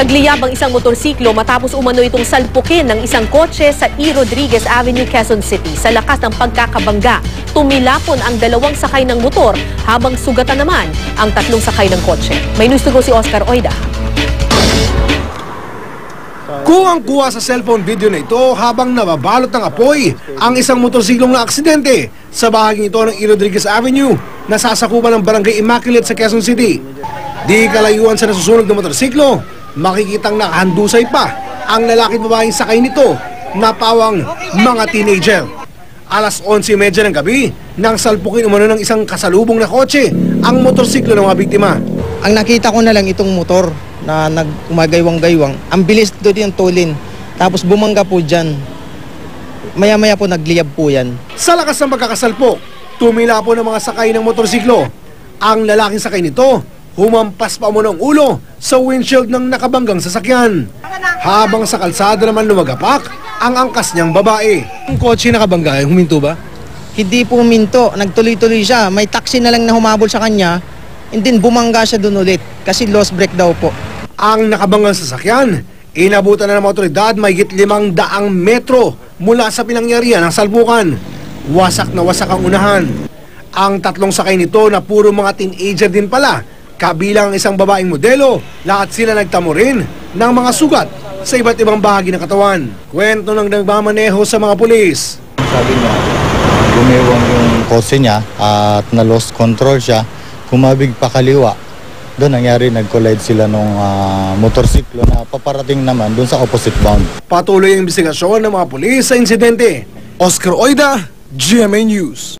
Nagliyab ang isang motorsiklo matapos umano itong salpukin ng isang kotse sa E. Rodriguez Avenue, Quezon City. Sa lakas ng pagkakabangga, tumilapon ang dalawang sakay ng motor habang sugatan naman ang tatlong sakay ng kotse. May news to go si Oscar Oida. Kuwang-kuwa sa cellphone video na ito habang nababalot ng apoy ang isang motorsiklong na aksidente sa bahaging ito ng E. Rodriguez Avenue na sasakupan ng Barangay Immaculate sa Quezon City. Di kalayuan sa nasusunog na motorsiklo, makikitang nakahandusay pa ang lalaki at babaeng sakay nito na pawang mga teenager. Alas 11:30 ng gabi nang salpukin umano ng isang kasalubong na kotse ang motorsiklo ng mga biktima. Ang nakita ko na lang itong motor na nag-umagaywang-gaywang. Ang bilis doon yung tulin. Tapos bumangga po dyan. Maya-maya po nagliyab po yan. Sa lakas ng pagkakasalpok, tumila po ng mga sakay ng motorsiklo. Ang lalaking sakay nito, humampas pa mo ng ulo sa windshield ng nakabanggang sasakyan. Habang sa kalsada naman lumagapak ang angkas niyang babae. Ang kotse nakabangga, huminto ba? Hindi po huminto. Nagtuloy-tuloy siya. May taxi na lang na humabol sa kanya. And then bumangga siya doon ulit kasi lost brake daw po. Ang nakabanggang sasakyan, inabutan na ng mga otoridad mahigit 500 metro mula sa pinangyarihan ng salpukan. Wasak na wasak ang unahan. Ang tatlong sakay nito na puro mga teenager din pala, kabilang ang isang babaeng modelo, lahat sila nagtamo rin ng mga sugat sa iba't ibang bahagi ng katawan. Kwento ng nagmamaneho sa mga pulis. Sabi niya, gumewang yung kotse niya at na-lost control siya, humabig pa kaliwa. Doon nangyari, nag-collide sila nung motorsiklo na paparating naman doon sa opposite bound. Patuloy ang investigasyon ng mga pulis sa insidente. Oscar Oida, GMA News.